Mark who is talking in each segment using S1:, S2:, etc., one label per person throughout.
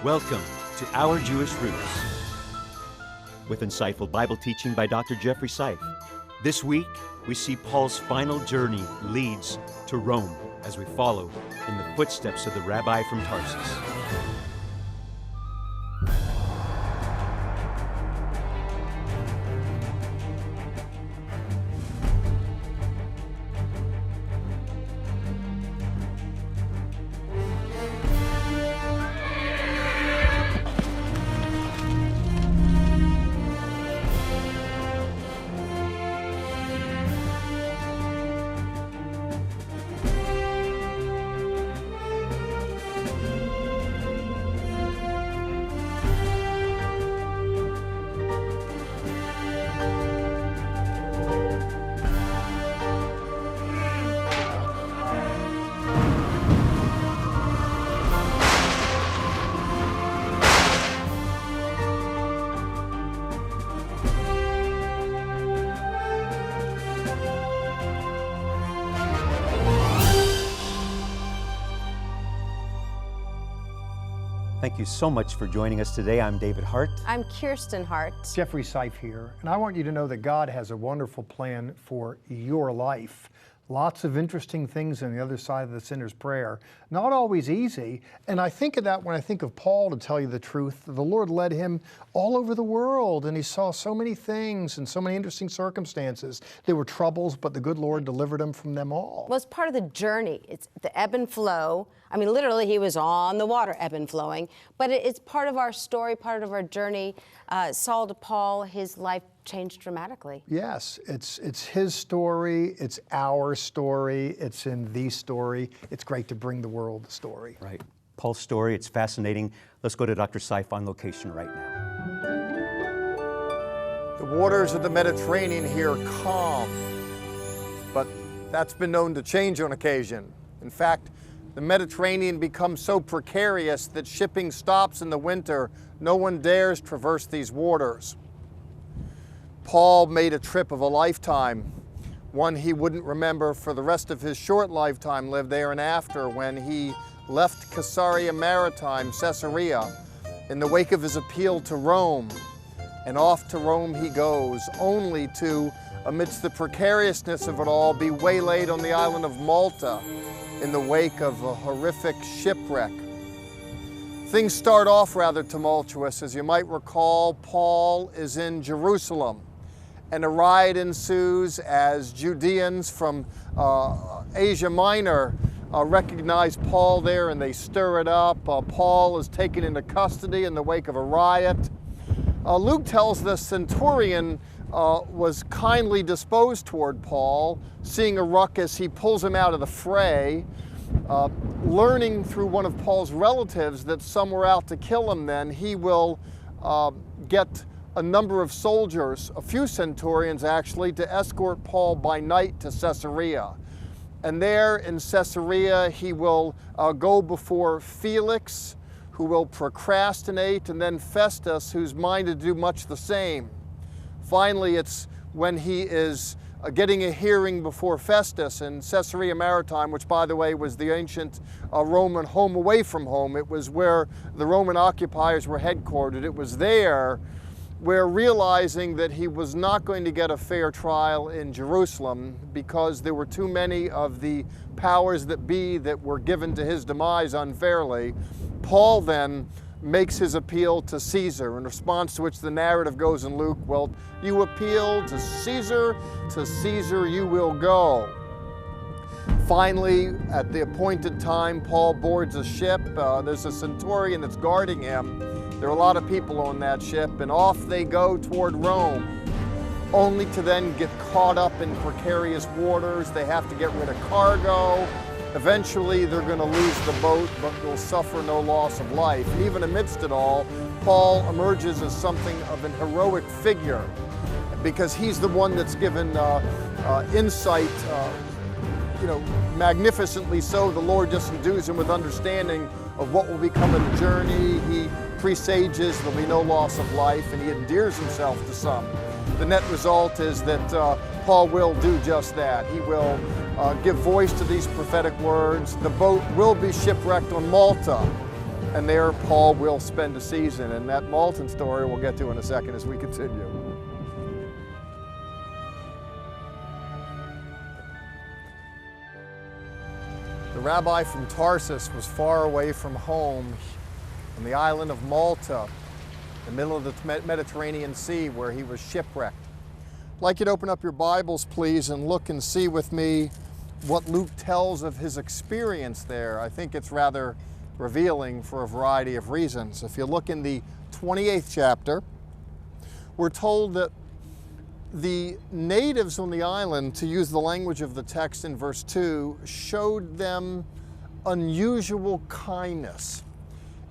S1: Welcome to Our Jewish Roots, with insightful Bible teaching by Dr. Jeffrey Seif. This week, we see Paul's final journey leads to Rome as we follow in the footsteps of the Rabbi from Tarsus.
S2: Thank you so much for joining us today. I'm David Hart.
S3: I'm Kirsten Hart.
S4: Jeffrey Seif here, and I want you to know that God has a wonderful plan for your life. Lots of interesting things on the other side of the sinner's prayer. Not always easy, and I think of that when I think of Paul, to tell you the truth. The Lord led him all over the world, and he saw so many things and so many interesting circumstances. There were troubles, but the good Lord delivered him from them all.
S3: Well, it's part of the journey. It's the ebb and flow. I mean, literally, he was on the water, ebb and flowing. But it's part of our story, part of our journey. Saul to Paul, his life changed dramatically.
S4: Yes, it's his story, it's our story, it's in the story. It's great to bring the world the story.
S2: Right. Paul's story, it's fascinating. Let's go to Dr. Seif on location right now.
S5: The waters of the Mediterranean here are calm, but that's been known to change on occasion. In fact, the Mediterranean becomes so precarious that shipping stops in the winter. No one dares traverse these waters. Paul made a trip of a lifetime, one he wouldn't remember for the rest of his short lifetime lived there and after, when he left Caesarea Maritime, Caesarea, in the wake of his appeal to Rome. And off to Rome he goes, only to, amidst the precariousness of it all, be waylaid on the island of Malta in the wake of a horrific shipwreck. Things start off rather tumultuous. As you might recall, Paul is in Jerusalem, and a riot ensues as Judeans from Asia Minor recognize Paul there, and they stir it up. Paul is taken into custody in the wake of a riot. Luke tells the centurion was kindly disposed toward Paul, seeing a ruckus, he pulls him out of the fray, learning through one of Paul's relatives that some were out to kill him. Then he will get a number of soldiers, a few centurions actually, to escort Paul by night to Caesarea. And there in Caesarea he will go before Felix, who will procrastinate, and then Festus, who's minded to do much the same. Finally, it's when he is getting a hearing before Festus in Caesarea Maritime, which, by the way, was the ancient Roman home away from home. It was where the Roman occupiers were headquartered. It was there where, realizing that he was not going to get a fair trial in Jerusalem because there were too many of the powers that be that were given to his demise unfairly, Paul then makes his appeal to Caesar, in response to which the narrative goes in Luke, well, you appeal to Caesar you will go. Finally, at the appointed time, Paul boards a ship. There's a centurion that's guarding him. There are a lot of people on that ship, and off they go toward Rome, only to then get caught up in precarious waters. They have to get rid of cargo. Eventually, they're going to lose the boat, but they'll suffer no loss of life. And even amidst it all, Paul emerges as something of an heroic figure, because he's the one that's given insight, magnificently so. The Lord just endues him with understanding of what will become of the journey. He presages there'll be no loss of life, and he endears himself to some. The net result is that Paul will do just that. He will give voice to these prophetic words. The boat will be shipwrecked on Malta, and there Paul will spend a season. And that Maltan story we'll get to in a second as we continue. The rabbi from Tarsus was far away from home on the island of Malta, in the middle of the Mediterranean Sea, where he was shipwrecked. I'd like you to open up your Bibles, please, and look and see with me what Luke tells of his experience there. I think it's rather revealing for a variety of reasons. If you look in the 28th chapter, we're told that the natives on the island, to use the language of the text in verse 2, showed them unusual kindness.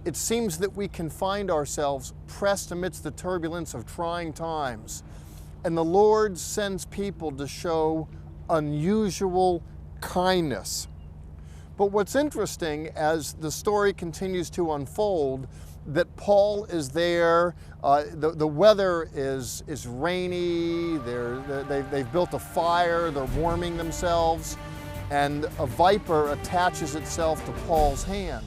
S5: It seems that we can find ourselves pressed amidst the turbulence of trying times, and the Lord sends people to show unusual kindness. But what's interesting as the story continues to unfold, that Paul is there, the weather is rainy, they've built a fire, they're warming themselves, and a viper attaches itself to Paul's hand,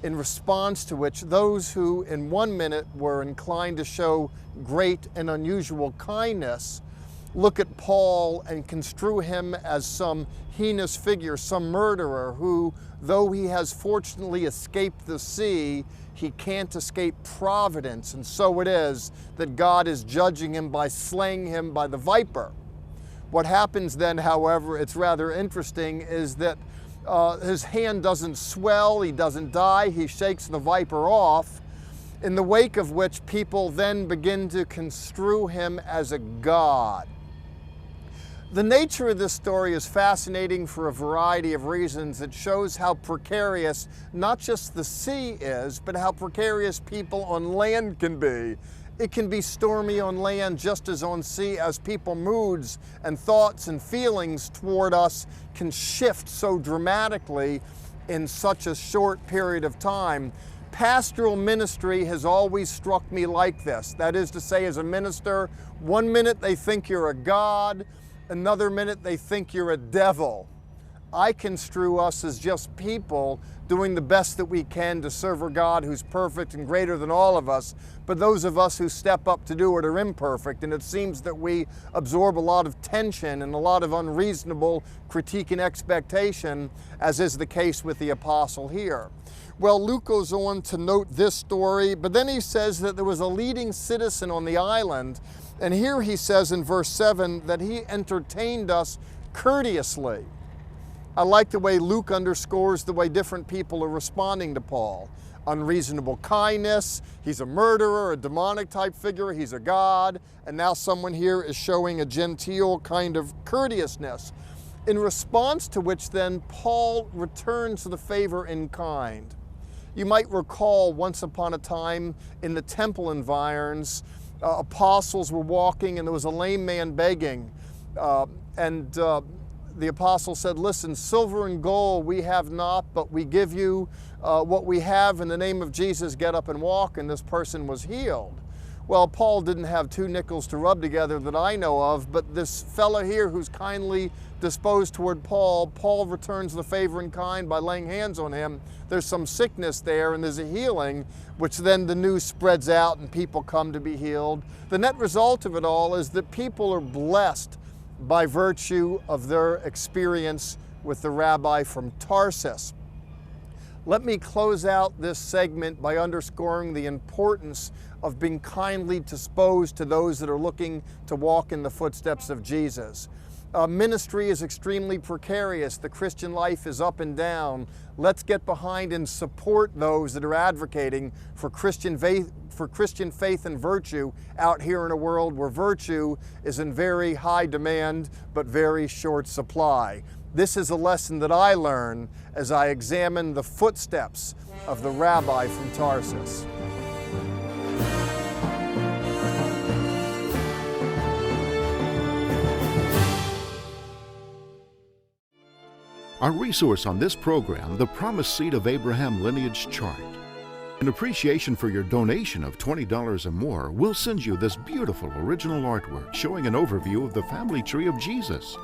S5: in response to which those who in 1 minute were inclined to show great and unusual kindness look at Paul and construe him as some heinous figure, some murderer who, though he has fortunately escaped the sea, he can't escape providence. And so it is that God is judging him by slaying him by the viper. What happens then, however, it's rather interesting, is that his hand doesn't swell, he doesn't die, he shakes the viper off, in the wake of which people then begin to construe him as a god. The nature of this story is fascinating for a variety of reasons. It shows how precarious not just the sea is, but how precarious people on land can be. It can be stormy on land just as on sea, as people's moods and thoughts and feelings toward us can shift so dramatically in such a short period of time. Pastoral ministry has always struck me like this. That is to say, as a minister, 1 minute they think you're a god, another minute they think you're a devil. I construe us as just people doing the best that we can to serve a God who's perfect and greater than all of us, but those of us who step up to do it are imperfect, and it seems that we absorb a lot of tension and a lot of unreasonable critique and expectation, as is the case with the apostle here. Well, Luke goes on to note this story, but then he says that there was a leading citizen on the island, and here he says in verse 7 that he entertained us courteously. I like the way Luke underscores the way different people are responding to Paul. Unreasonable kindness, he's a murderer, a demonic type figure, he's a god, and now someone here is showing a genteel kind of courteousness. In response to which then Paul returns the favor in kind. You might recall once upon a time in the temple environs, apostles were walking and there was a lame man begging, the apostle said, listen, silver and gold we have not, but we give you what we have. In the name of Jesus, get up and walk. And this person was healed. Well, Paul didn't have 2 nickels to rub together that I know of, but this fellow here who's kindly disposed toward Paul, Paul returns the favor in kind by laying hands on him. There's some sickness there and there's a healing, which then the news spreads out and people come to be healed. The net result of it all is that people are blessed by virtue of their experience with the rabbi from Tarsus. Let me close out this segment by underscoring the importance of being kindly disposed to those that are looking to walk in the footsteps of Jesus. Ministry is extremely precarious. The Christian life is up and down. Let's get behind and support those that are advocating for Christian faith and virtue out here in a world where virtue is in very high demand but very short supply. This is a lesson that I learn as I examine the footsteps of the rabbi from Tarsus.
S6: Our resource on this program, the Promised Seed of Abraham Lineage Chart. In appreciation for your donation of $20 or more, we'll send you this beautiful original artwork showing an overview of the family tree of Jesus.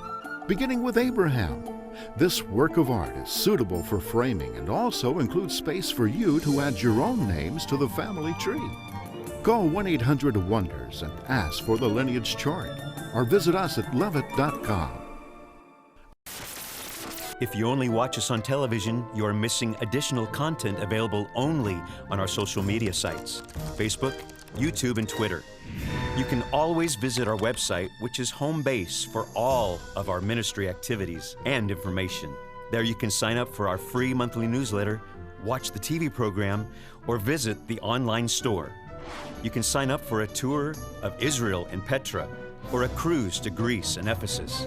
S6: beginning with Abraham. This work of art is suitable for framing and also includes space for you to add your own names to the family tree. Call 1-800-WONDERS and ask for the lineage chart, or visit us at levitt.com.
S1: If you only watch us on television, you are missing additional content available only on our social media sites, Facebook, YouTube, and Twitter. You can always visit our website, which is home base for all of our ministry activities and information. There you can sign up for our free monthly newsletter, watch the TV program, or visit the online store. You can sign up for a tour of Israel and Petra, or a cruise to Greece and Ephesus.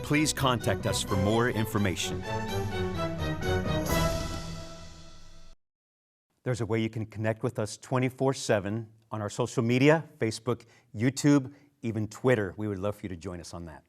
S1: Please contact us for more information.
S2: There's a way you can connect with us 24/7 on our social media, Facebook, YouTube, even Twitter. We would love for you to join us on that.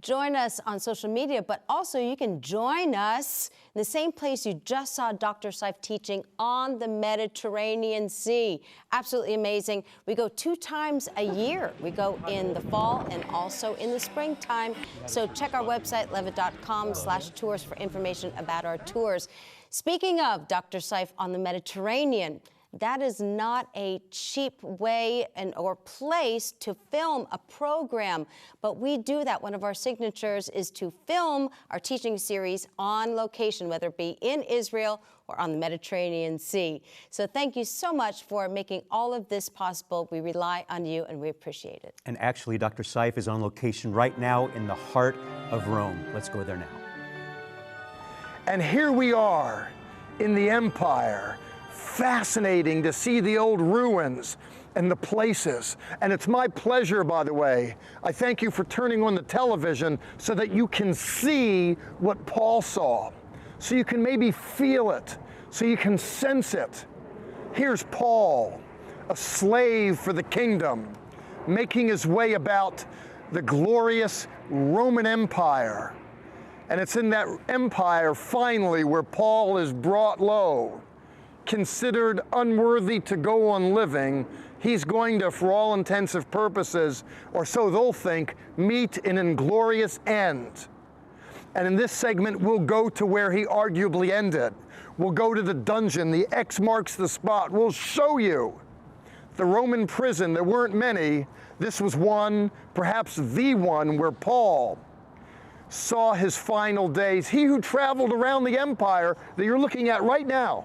S3: Join us on social media, but also you can join us in the same place you just saw Dr. Seif teaching on the Mediterranean Sea. Absolutely amazing. We go 2 times a year. We go in the fall and also in the springtime. So check our website, levitt.com/tours, for information about our tours. Speaking of Dr. Seif on the Mediterranean, that is not a cheap way or place to film a program, but we do that. One of our signatures is to film our teaching series on location, whether it be in Israel or on the Mediterranean Sea. So thank you so much for making all of this possible. We rely on you and we appreciate it.
S2: And actually, Dr. Seif is on location right now in the heart of Rome. Let's go there now.
S5: And here we are in the empire. Fascinating to see the old ruins and the places. And it's my pleasure, by the way. I thank you for turning on the television so that you can see what Paul saw, so you can maybe feel it, so you can sense it. Here's Paul, a slave for the kingdom, making his way about the glorious Roman Empire. And it's in that empire, finally, where Paul is brought low. Considered unworthy to go on living, he's going to, for all intensive purposes, or so they'll think, meet an inglorious end. And in this segment, we'll go to where he arguably ended. We'll go to the dungeon. The X marks the spot. We'll show you the Roman prison. There weren't many. This was one, perhaps the one, where Paul saw his final days. He who traveled around the empire that you're looking at right now,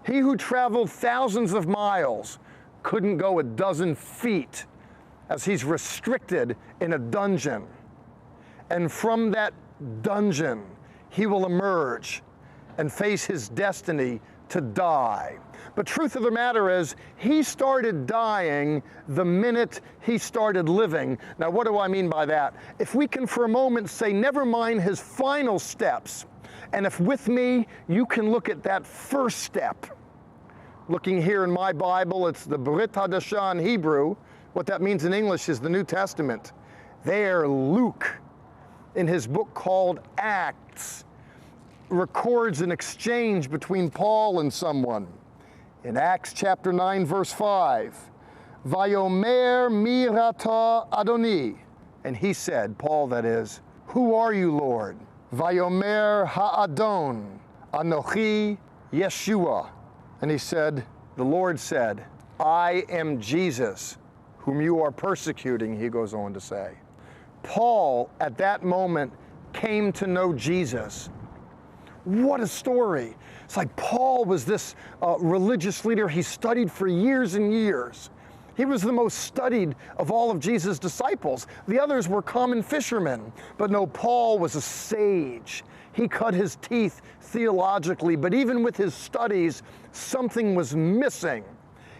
S5: he who traveled thousands of miles couldn't go a dozen feet as he's restricted in a dungeon. And from that dungeon, he will emerge and face his destiny to die. But truth of the matter is, he started dying the minute he started living. Now, what do I mean by that? If we can for a moment say, never mind his final steps, and if with me, you can look at that first step. Looking here in my Bible, it's the Brit Hadashah in Hebrew. What that means in English is the New Testament. There, Luke, in his book called Acts, records an exchange between Paul and someone. In Acts chapter 9, verse 5, Vayomer mirata Adoni. And he said, Paul that is, who are you, Lord? Vayomer ha'adon, Anochi Yeshua. And he said, the Lord said, I am Jesus, whom you are persecuting, he goes on to say. Paul, at that moment, came to know Jesus. What a story. It's like Paul was this religious leader he studied for years and years. He was the most studied of all of Jesus' disciples. The others were common fishermen. But no, Paul was a sage. He cut his teeth theologically, but even with his studies, something was missing.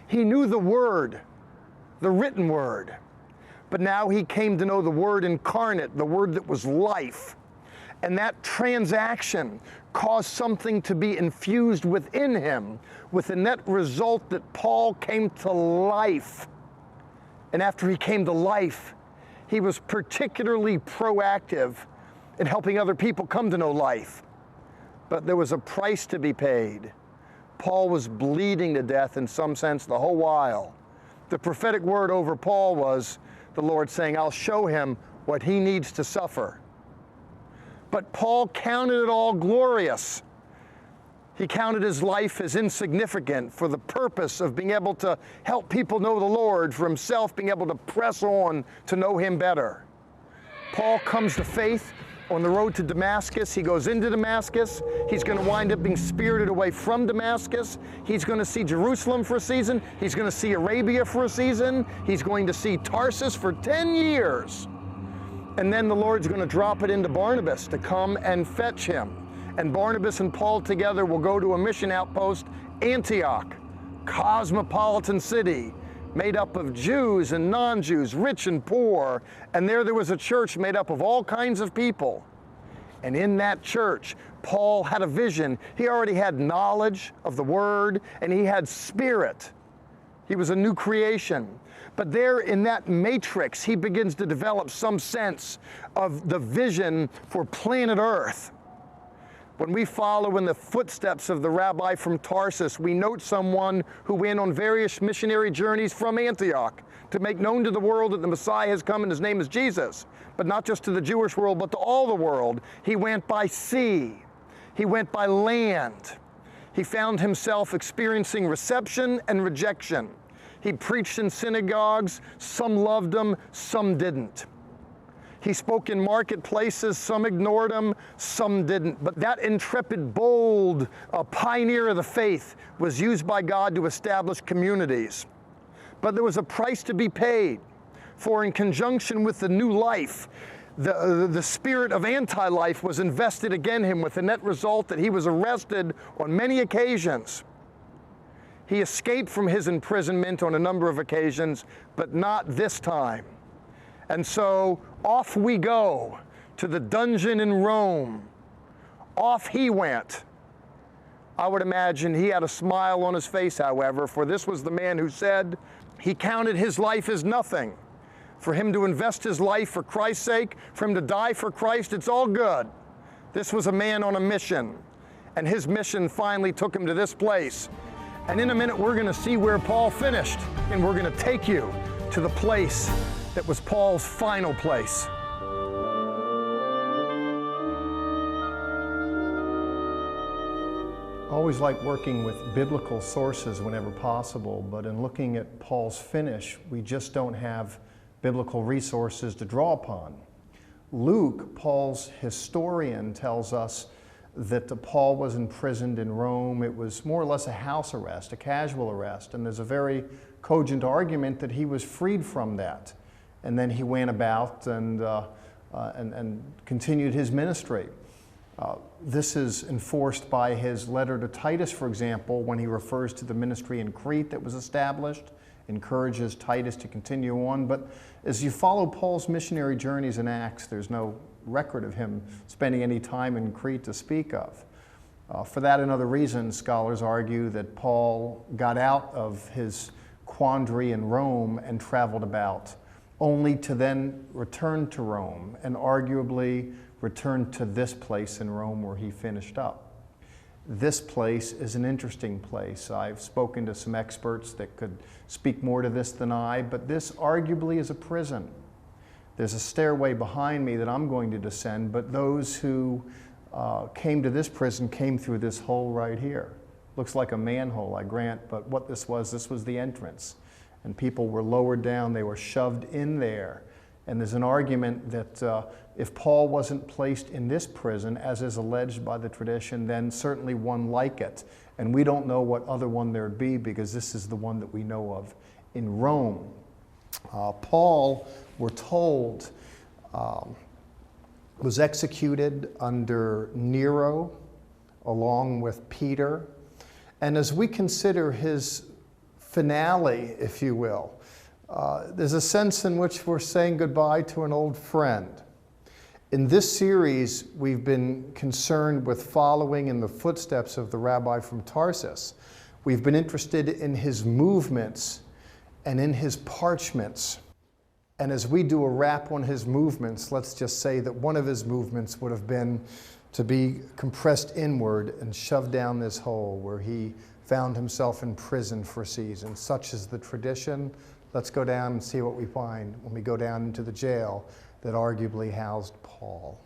S5: He knew the Word, the written Word. But now he came to know the Word incarnate, the Word that was life. And that transaction caused something to be infused within him, with the net result that Paul came to life. And after he came to life, he was particularly proactive in helping other people come to know life. But there was a price to be paid. Paul was bleeding to death in some sense the whole while. The prophetic word over Paul was the Lord saying, I'll show him what he needs to suffer. But Paul counted it all glorious. He counted his life as insignificant for the purpose of being able to help people know the Lord, for himself being able to press on to know him better. Paul comes to faith on the road to Damascus. He goes into Damascus. He's going to wind up being spirited away from Damascus. He's going to see Jerusalem for a season. He's going to see Arabia for a season. He's going to see Tarsus for 10 years. And then the Lord's going to drop it into Barnabas to come and fetch him. And Barnabas and Paul together will go to a mission outpost, Antioch, cosmopolitan city, made up of Jews and non-Jews, rich and poor. And there was a church made up of all kinds of people. And in that church, Paul had a vision. He already had knowledge of the Word, and he had spirit. He was a new creation. But there in that matrix, he begins to develop some sense of the vision for planet Earth. When we follow in the footsteps of the Rabbi from Tarsus, we note someone who went on various missionary journeys from Antioch to make known to the world that the Messiah has come and his name is Jesus. But not just to the Jewish world, but to all the world. He went by sea. He went by land. He found himself experiencing reception and rejection. He preached in synagogues. Some loved him, some didn't. He spoke in marketplaces. Some ignored him, some didn't. But that intrepid, bold pioneer of the faith was used by God to establish communities. But there was a price to be paid, for in conjunction with the new life, the spirit of anti-life was invested again in him, with the net result that he was arrested on many occasions. He escaped from his imprisonment on a number of occasions, but not this time. And so off we go to the dungeon in Rome. Off he went. I would imagine he had a smile on his face, however, for this was the man who said he counted his life as nothing. For him to invest his life for Christ's sake, for him to die for Christ, it's all good. This was a man on a mission, and his mission finally took him to this place. And in a minute, we're going to see where Paul finished, and we're going to take you to the place that was Paul's final place.
S4: I always like working with biblical sources whenever possible, but in looking at Paul's finish, we just don't have biblical resources to draw upon. Luke, Paul's historian, tells us that Paul was imprisoned in Rome. It was more or less a house arrest, a casual arrest, and there's a very cogent argument that he was freed from that. And then he went about and continued his ministry. This is enforced by his letter to Titus, for example, when he refers to the ministry in Crete that was established, encourages Titus to continue on. But as you follow Paul's missionary journeys in Acts, there's no record of him spending any time in Crete to speak of. For that and other reasons, scholars argue that Paul got out of his quandary in Rome and traveled about, only to then return to Rome and arguably return to this place in Rome where he finished up. This place is an interesting place. I've spoken to some experts that could speak more to this than I, but this arguably is a prison. There's a stairway behind me that I'm going to descend, but those who came to this prison came through this hole right here. Looks like a manhole, I grant, but what this was the entrance. And people were lowered down, they were shoved in there. And there's an argument that if Paul wasn't placed in this prison, as is alleged by the tradition, then certainly one like it. And we don't know what other one there'd be, because this is the one that we know of in Rome. Paul, we're told, was executed under Nero, along with Peter. And as we consider his finale, if you will, there's a sense in which we're saying goodbye to an old friend. In this series, we've been concerned with following in the footsteps of the Rabbi from Tarsus. We've been interested in his movements and in his parchments. And as we do a wrap on his movements, let's just say that one of his movements would have been to be compressed inward and shoved down this hole where he found himself in prison for a season. Such is the tradition. Let's go down and see what we find when we go down into the jail that arguably housed Paul.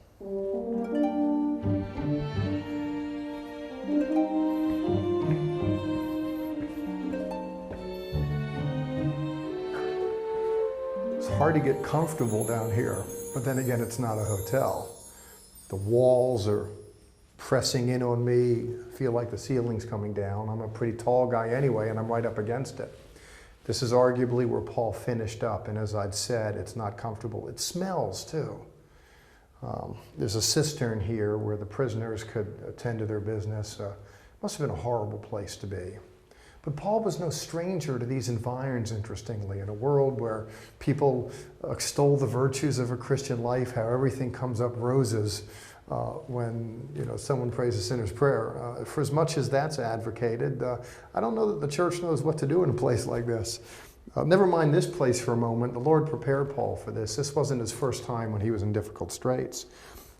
S4: hard to get comfortable down here, but then again, it's not a hotel. The walls are pressing in on me. I feel like the ceiling's coming down. I'm a pretty tall guy anyway, and I'm right up against it. This is arguably where Paul finished up, and as I'd said, it's not comfortable. It smells too. There's a cistern here where the prisoners could attend to their business. Must have been a horrible place to be. But Paul was no stranger to these environs, interestingly, in a world where people extol the virtues of a Christian life, how everything comes up roses when someone prays a sinner's prayer. For as much as that's advocated, I don't know that the church knows what to do in a place like this. Never mind this place for a moment. The Lord prepared Paul for this. This wasn't his first time when he was in difficult straits.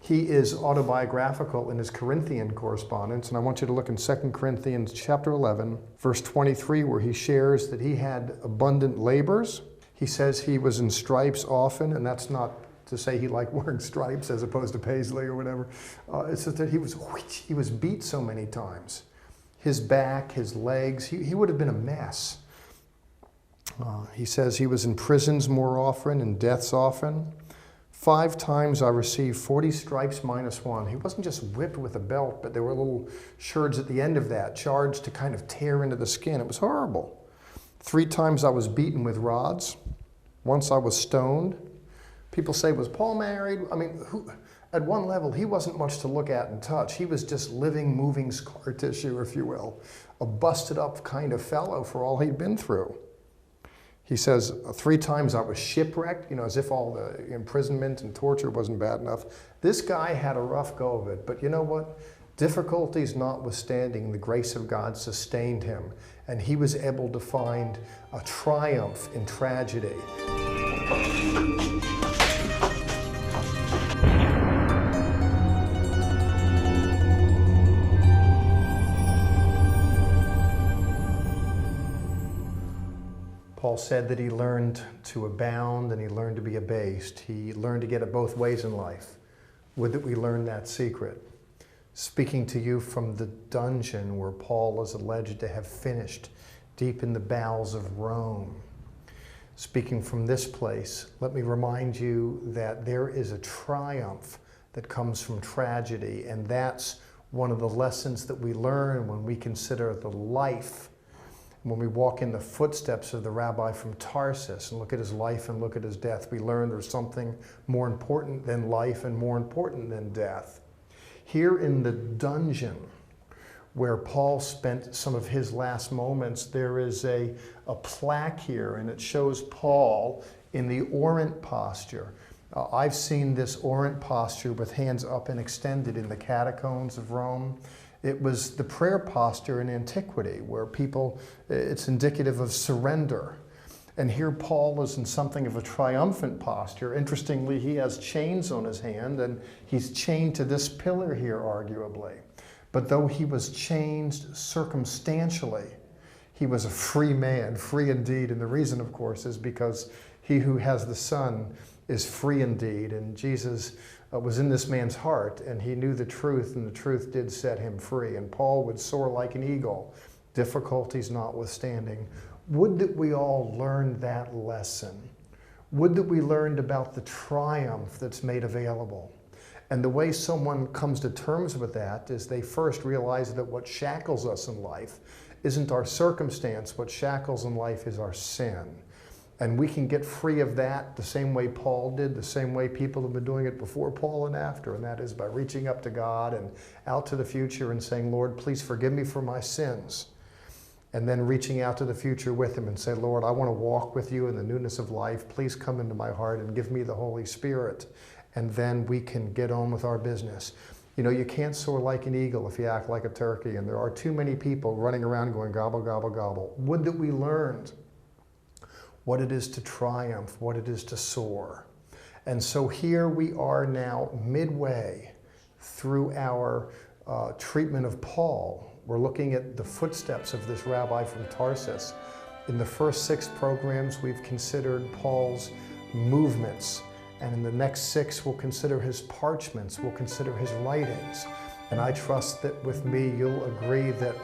S4: He is autobiographical in his Corinthian correspondence, and I want you to look in 2 Corinthians chapter 11, verse 23, where he shares that he had abundant labors. He says he was in stripes often, and that's not to say he liked wearing stripes as opposed to paisley or whatever. It's just that he was beat so many times. His back, his legs, he would have been a mess. He says he was in prisons more often and deaths often. 5 times I received 40 stripes minus 1. He wasn't just whipped with a belt, but there were little sherds at the end of that, charged to kind of tear into the skin. It was horrible. 3 times I was beaten with rods. Once I was stoned. People say, was Paul married? I mean, at one level, he wasn't much to look at and touch. He was just living, moving scar tissue, if you will. A busted up kind of fellow for all he'd been through. He says, 3 times I was shipwrecked, as if all the imprisonment and torture wasn't bad enough. This guy had a rough go of it, but you know what? Difficulties notwithstanding, the grace of God sustained him, and he was able to find a triumph in tragedy. Paul said that he learned to abound and he learned to be abased. He learned to get it both ways in life. Would that we learn that secret. Speaking to you from the dungeon where Paul is alleged to have finished deep in the bowels of Rome. Speaking from this place, let me remind you that there is a triumph that comes from tragedy, and that's one of the lessons that we learn when we consider the life. When we walk in the footsteps of the Rabbi from Tarsus and look at his life and look at his death, we learn there's something more important than life and more important than death. Here in the dungeon where Paul spent some of his last moments, there is a plaque here, and it shows Paul in the orant posture. I've seen this orant posture with hands up and extended in the catacombs of Rome. It was the prayer posture in antiquity where people, it's indicative of surrender. And here Paul is in something of a triumphant posture. Interestingly, he has chains on his hand, and he's chained to this pillar here, arguably. But though he was chained circumstantially, he was a free man, free indeed. And the reason, of course, is because he who has the Son is free indeed. And Jesus was in this man's heart, and he knew the truth, and the truth did set him free. And Paul would soar like an eagle, difficulties notwithstanding. Would that we all learned that lesson. Would that we learned about the triumph that's made available. And the way someone comes to terms with that is they first realize that what shackles us in life isn't our circumstance. What shackles in life is our sin. And we can get free of that the same way Paul did, the same way people have been doing it before Paul and after, and that is by reaching up to God and out to the future and saying, Lord, please forgive me for my sins. And then reaching out to the future with him and say, Lord, I want to walk with you in the newness of life. Please come into my heart and give me the Holy Spirit. And then we can get on with our business. You can't soar like an eagle if you act like a turkey, and there are too many people running around going gobble, gobble, gobble. Would that we learned what it is to triumph, what it is to soar. And so here we are now midway through our treatment of Paul. We're looking at the footsteps of this rabbi from Tarsus. In the first 6 programs, we've considered Paul's movements. And in the next 6, we'll consider his parchments, we'll consider his writings. And I trust that with me, you'll agree that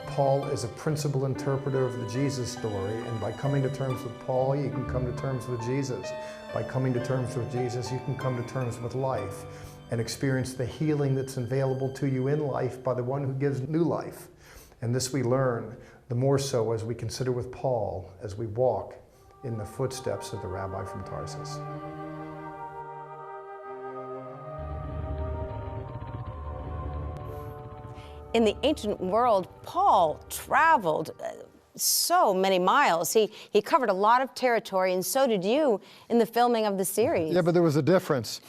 S4: Paul is a principal interpreter of the Jesus story, and by coming to terms with Paul, you can come to terms with Jesus. By coming to terms with Jesus, you can come to terms with life and experience the healing that's available to you in life by the one who gives new life. And this we learn the more so as we consider with Paul as we walk in the footsteps of the Rabbi from Tarsus.
S3: In the ancient world, Paul traveled so many miles. He covered a lot of territory, and so did you in the filming of the series.
S4: Yeah, but there was a difference.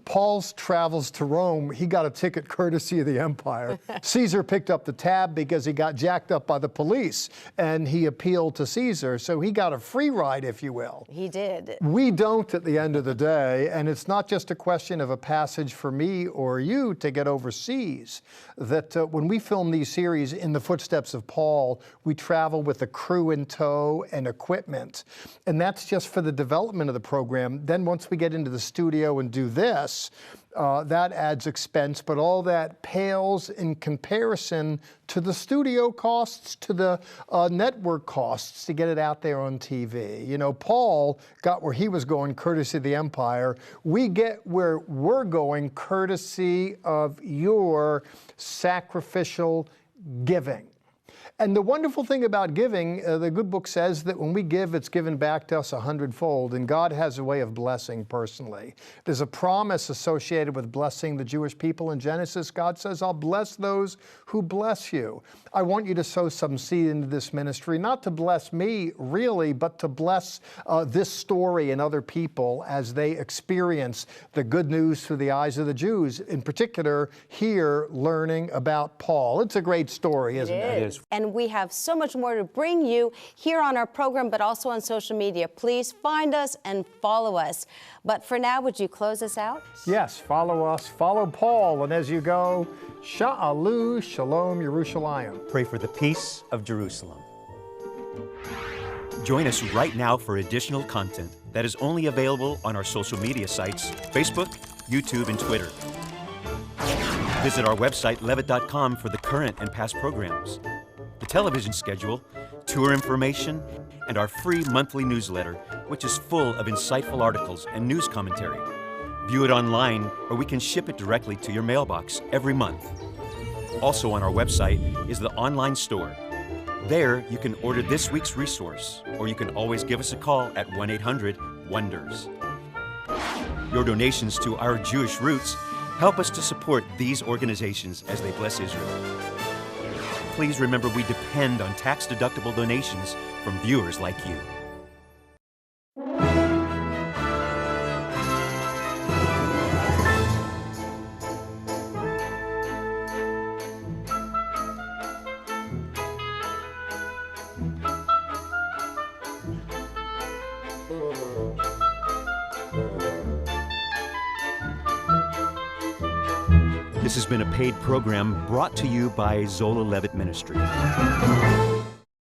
S4: Paul's travels to Rome, he got a ticket courtesy of the empire. Caesar picked up the tab because he got jacked up by the police, and he appealed to Caesar, so he got a free ride, if you will.
S3: He did.
S4: We don't at the end of the day, and it's not just a question of a passage for me or you to get overseas. That when we film these series in the footsteps of Paul, we travel with a crew in tow and equipment. And that's just for the development of the program. Then once we get into the studio and do this, that adds expense, but all that pales in comparison to the studio costs, to the network costs to get it out there on TV. You know, Paul got where he was going courtesy of the empire. We get where we're going courtesy of your sacrificial giving. And the wonderful thing about giving, the good book says that when we give, it's given back to us 100-fold, and God has a way of blessing personally. There's a promise associated with blessing the Jewish people in Genesis. God says, I'll bless those who bless you. I want you to sow some seed into this ministry, not to bless me really, but to bless this story and other people as they experience the good news through the eyes of the Jews, in particular here learning about Paul. It's a great story, isn't it?
S3: It is. And we have so much more to bring you here on our program, but also on social media. Please find us and follow us. But for now, would you close us out?
S4: Yes, follow us, follow Paul, and as you go, Sha'alu Shalom Yerushalayim.
S2: Pray for the peace of Jerusalem.
S1: Join us right now for additional content that is only available on our social media sites, Facebook, YouTube, and Twitter. Visit our website, levitt.com, for the current and past programs, the television schedule, tour information, and our free monthly newsletter, which is full of insightful articles and news commentary. View it online, or we can ship it directly to your mailbox every month. Also on our website is the online store. There, you can order this week's resource, or you can always give us a call at 1-800-WONDERS. Your donations to Our Jewish Roots help us to support these organizations as they bless Israel. Please remember we depend on tax-deductible donations from viewers like you. This has been a paid program brought to you by Zola Levitt Ministry.